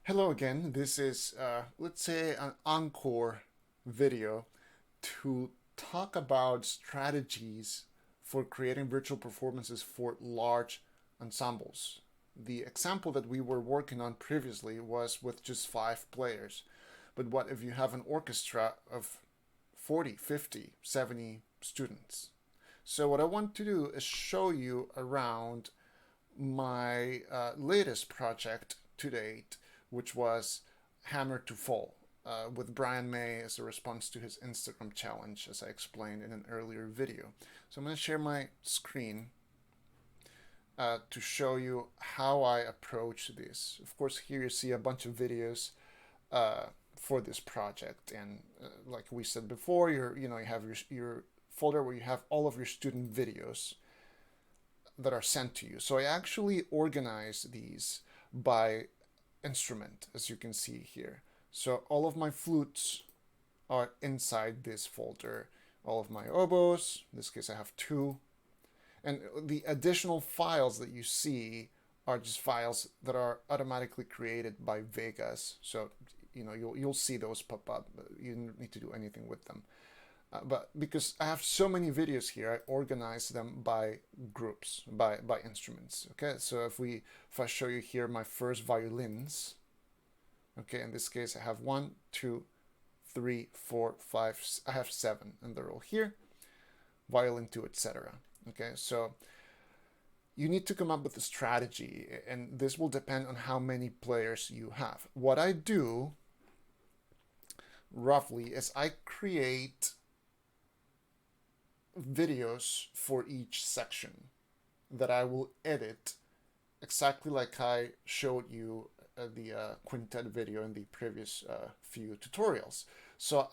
Hello again. This is, let's say, an encore video to talk about strategies for creating virtual performances for large ensembles. The example that we were working on previously was with just 5 players. But what if you have an orchestra of 40, 50, 70 students? So, what I want to do is show you around my latest project to date, which was Hammer to Fall, with Brian May as a response to his Instagram challenge, as I explained in an earlier video. So I'm going to share my screen to show you how I approach this. Of course, here you see a bunch of videos for this project, and like we said before, you have your folder where you have all of your student videos that are sent to you. So I actually organize these by instrument, as you can see here. So all of my flutes are inside this folder. All of my oboes, in this case I have 2. And the additional files that you see are just files that are automatically created by Vegas. So you'll see those pop up. You don't need to do anything with them. But because I have so many videos here, I organize them by groups, by instruments. Okay, so if I show you here my first violins, okay, in this case I have 1, 2, 3, 4, 5. I have 7, and they're all here. Violin 2, etc. Okay, so you need to come up with a strategy, and this will depend on how many players you have. What I do roughly is I create videos for each section that I will edit exactly like I showed you the quintet video in the previous few tutorials. So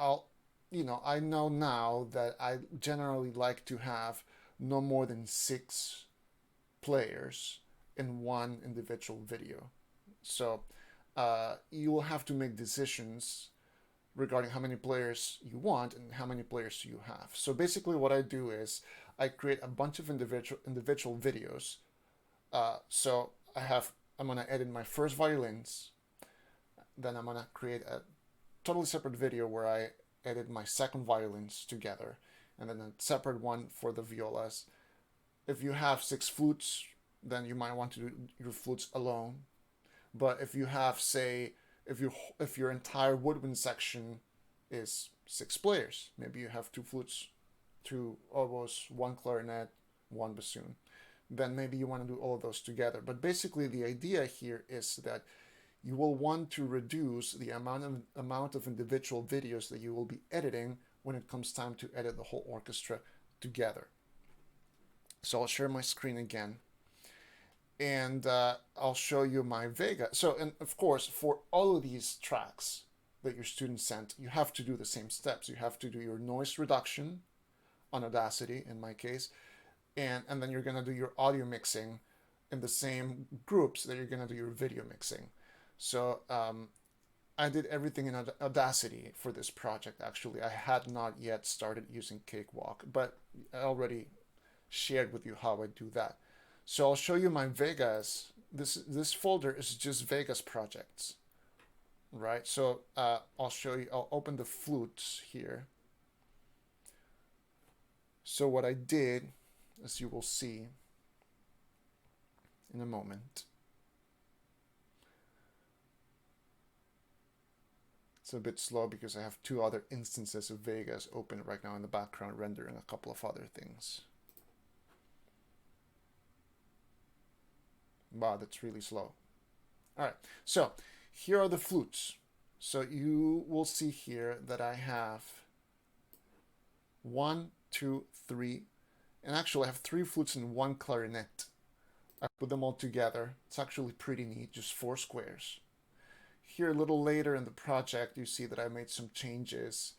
I know now that I generally like to have no more than 6 players in one individual video. So you will have to make decisions regarding how many players you want and how many players you have. So basically what I do is I create a bunch of individual videos. So I'm gonna edit my first violins, then I'm gonna create a totally separate video where I edit my second violins together, and then a separate one for the violas. If you have 6 flutes, then you might want to do your flutes alone. But if you have, say, if your entire woodwind section is 6 players, maybe you have 2 flutes, 2 oboes, 1 clarinet, 1 bassoon, then maybe you want to do all of those together. But basically the idea here is that you will want to reduce the amount of individual videos that you will be editing when it comes time to edit the whole orchestra together. So I'll share my screen again, and I'll show you my Vega. So, and of course, for all of these tracks that your students sent, you have to do the same steps. You have to do your noise reduction on Audacity, in my case, and then you're going to do your audio mixing in the same groups that you're going to do your video mixing. So I did everything in Audacity for this project, actually. I had not yet started using Cakewalk, but I already shared with you how I do that. So I'll show you my Vegas. This folder is just Vegas projects, right? So I'll show you, I'll open the flutes here. So what I did, as you will see in a moment, it's a bit slow because I have 2 other instances of Vegas open right now in the background rendering a couple of other things. Wow, that's really slow. All right, so here are the flutes. So you will see here that I have 1, 2, 3, and actually I have 3 flutes and 1 clarinet. I put them all together. It's actually pretty neat, just 4 squares. Here a little later in the project, you see that I made some changes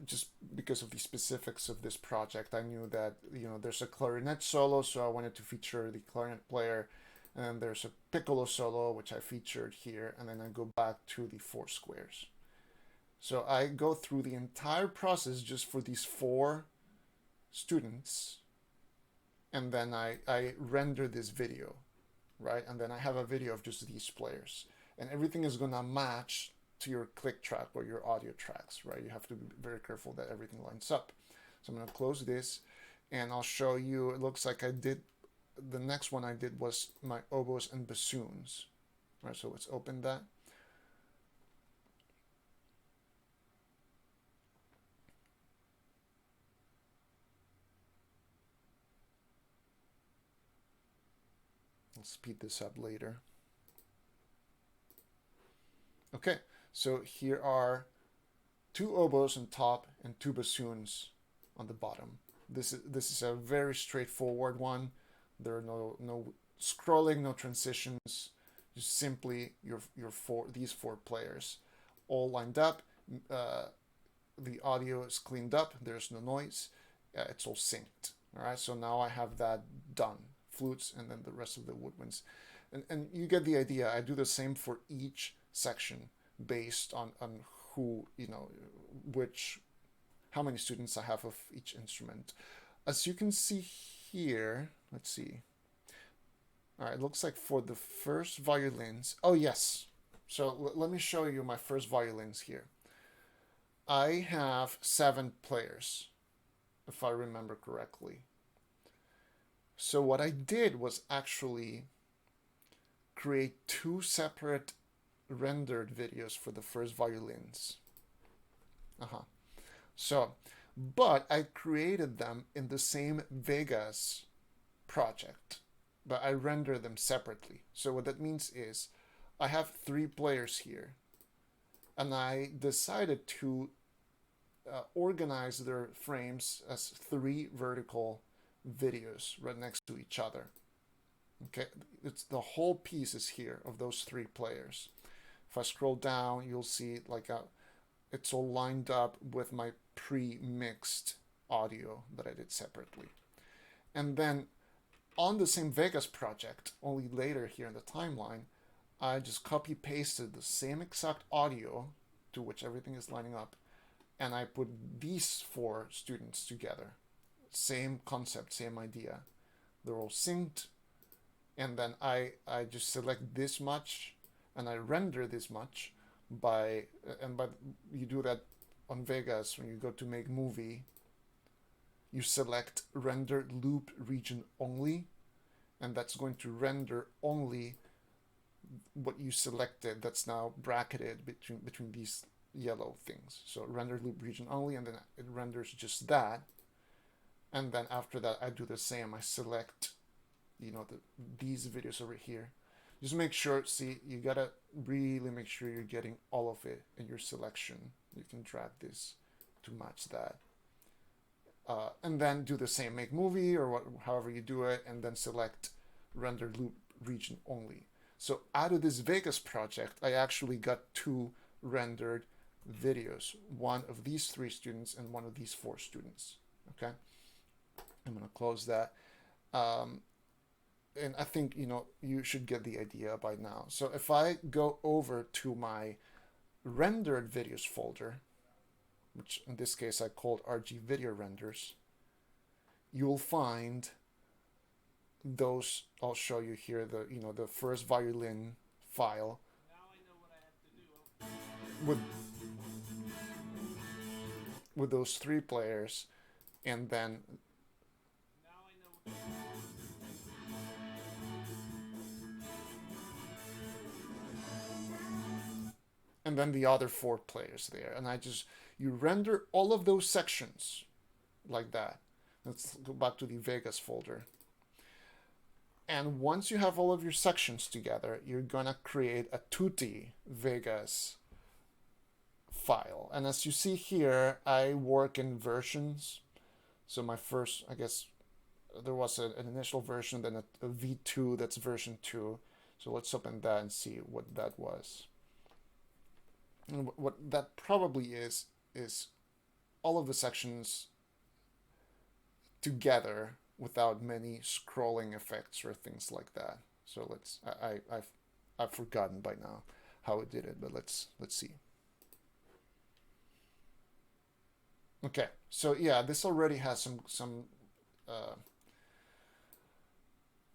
just because of the specifics of this project. I knew that there's a clarinet solo, so I wanted to feature the clarinet player, and there's a piccolo solo which I featured here, and then I go back to the 4 squares. So I go through the entire process just for these 4 students, and then I render this video, right? And then I have a video of just these players. and everything is gonna match to your click track or your audio tracks, right? You have to be very careful that everything lines up. So I'm gonna close this, and I'll show you. It looks like I did. The next one I did was my oboes and bassoons. All right, so let's open that. I'll speed this up later. Okay, so here are 2 oboes on top and 2 bassoons on the bottom. This is a very straightforward one. There are no scrolling, no transitions. Just simply these 4 players all lined up. The audio is cleaned up. There's no noise. It's all synced. All right. So now I have that done. Flutes and then the rest of the woodwinds, and you get the idea. I do the same for each section based on who, how many students I have of each instrument. As you can see here, let's see. All right, it looks like for the first violins. Oh yes. So let me show you my first violins here. I have 7 players, if I remember correctly. So what I did was actually create 2 separate rendered videos for the first violins. So, but I created them in the same Vegas project, but I render them separately. So what that means is I have 3 players here, and I decided to organize their frames as 3 vertical videos right next to each other. Okay, it's the whole piece is here of those 3 players. If I scroll down, you'll see like it's all lined up with my pre-mixed audio that I did separately. And then on the same Vegas project, only later here in the timeline, I just copy pasted the same exact audio to which everything is lining up, and I put these 4 students together. Same concept, same idea. They're all synced, and then I just select this much and I render this much by you do that on Vegas. When you go to make movie, you select render loop region only, and that's going to render only what you selected that's now bracketed between these yellow things. So render loop region only, and then it renders just that. And then after that, I do the same. I select, these videos over here. Just make sure, see, you gotta really make sure you're getting all of it in your selection. You can drag this to match that. And then do the same, make movie or however you do it, and then select render loop region only. So out of this Vegas project, I actually got 2 rendered videos. One of these 3 students and one of these 4 students. Okay. I'm going to close that. And I think, you should get the idea by now. So if I go over to my rendered videos folder, which in this case I called RG video renders, you'll find those. I'll show you here the first violin file. Now I know what I have to do. With those 3 players, and then and then the other 4 players there, and you render all of those sections like that. Let's go back to the Vegas folder. And once you have all of your sections together, you're gonna create a tutti Vegas file. And as you see here, I work in versions. So my first, I guess, there was an initial version, then a V2 that's version 2. So let's open that and see what that was. And what that probably is all of the sections together without many scrolling effects or things like that. So I've forgotten by now how it did it, but let's see. Okay, so yeah, this already has some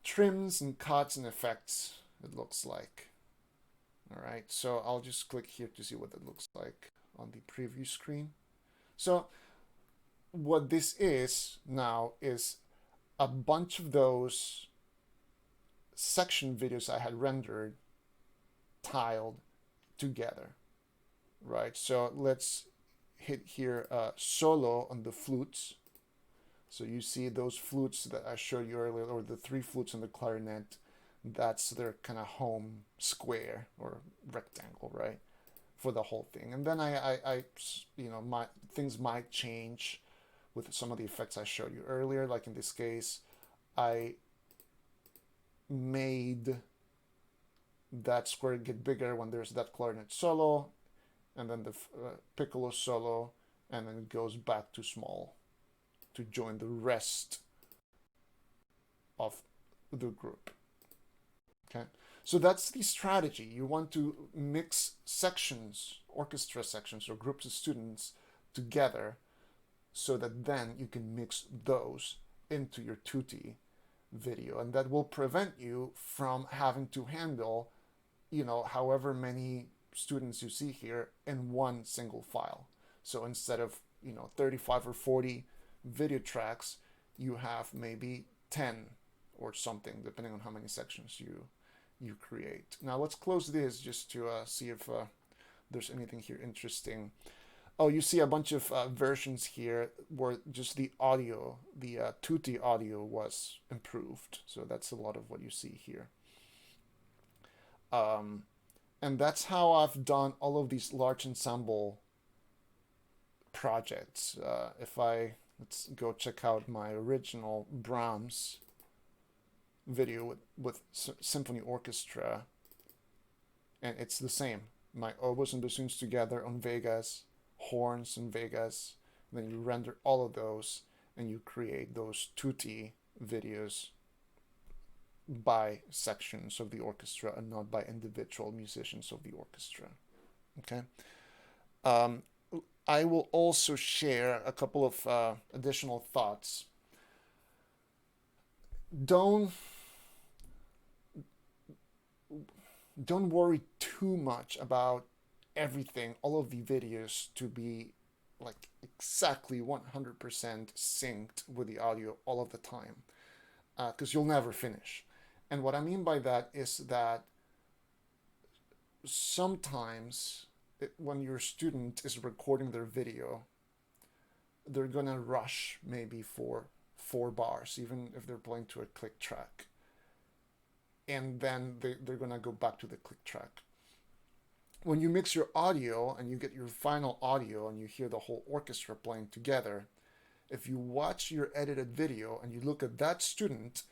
trims and cuts and effects, it looks like. All right, so I'll just click here to see what it looks like on the preview screen. So what this is now is a bunch of those section videos I had rendered tiled together, right? So let's hit here solo on the flutes. So you see those flutes that I showed you earlier, or the three flutes and the clarinet, that's their kind of home square or rectangle, right? For the whole thing. And then I you know, things might change with some of the effects I showed you earlier. Like in this case, I made that square get bigger when there's that clarinet solo, and then the piccolo solo, and then it goes back to small to join the rest of the group. Okay, so that's the strategy. You want to mix sections, orchestra sections or groups of students together, so that then you can mix those into your tutti video, and that will prevent you from having to handle, you know, however many students you see here in one single file. So instead of, you know, 35 or 40 video tracks, you have maybe 10 or something, depending on how many sections you create. Now let's close this just to see if there's anything here interesting. Oh, you see a bunch of versions here where just the audio, the tutti audio was improved. So that's a lot of what you see here. And that's how I've done all of these large ensemble projects. Let's go check out my original Brahms video with Symphony Orchestra, and it's the same. My oboes and bassoons together on Vegas, horns and Vegas, then you render all of those and you create those tutti videos by sections of the orchestra and not by individual musicians of the orchestra. Okay. I will also share a couple of additional thoughts. Don't worry too much about everything, all of the videos to be like exactly 100% synced with the audio all of the time, because you'll never finish. And what I mean by that is that sometimes when your student is recording their video, they're gonna rush maybe for 4 bars, even if they're playing to a click track. And then they're gonna go back to the click track. When you mix your audio and you get your final audio and you hear the whole orchestra playing together, if you watch your edited video and you look at that student,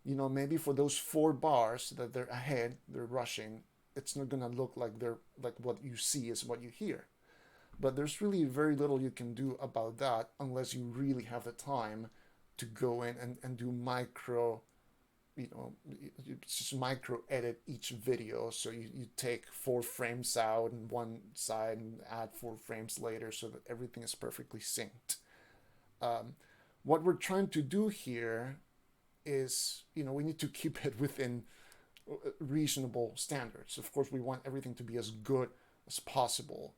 you know, maybe for those 4 bars that they're ahead, they're rushing, it's not gonna look like they're like what you see is what you hear. But there's really very little you can do about that unless you really have the time to go in and do micro, you know, just micro edit each video. So you take 4 frames out and one side and add 4 frames later so that everything is perfectly synced. What we're trying to do here is, you know, we need to keep it within reasonable standards. Of course, we want everything to be as good as possible,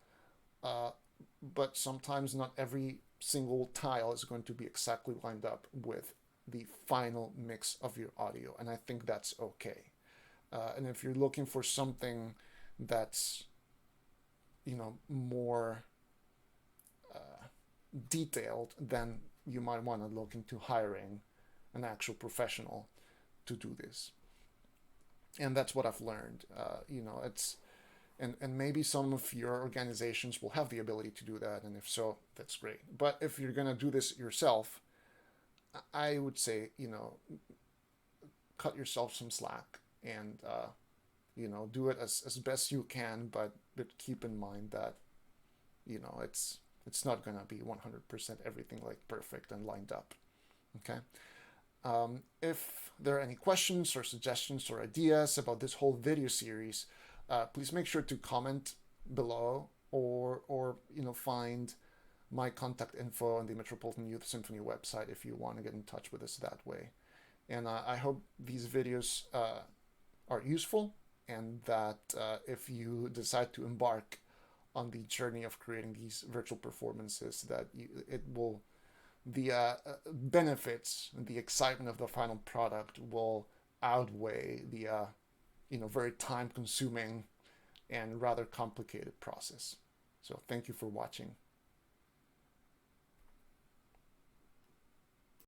but sometimes not every single tile is going to be exactly lined up with the final mix of your audio, and I think that's okay. And if you're looking for something that's, you know, more detailed, then you might want to look into hiring an actual professional to do this. And that's what I've learned. You know, it's and maybe some of your organizations will have the ability to do that, and if so, that's great. But if you're gonna do this yourself, I would say, you know, cut yourself some slack and you know, do it as best you can, but keep in mind that, you know, it's not gonna be 100% everything like perfect and lined up. Okay. If there are any questions or suggestions or ideas about this whole video series, please make sure to comment below, or you know, find my contact info on the Metropolitan Youth Symphony website if you want to get in touch with us that way. And I hope these videos are useful. and that if you decide to embark on the journey of creating these virtual performances, that it will, the benefits, the excitement of the final product will outweigh the very time consuming and rather complicated process. So thank you for watching.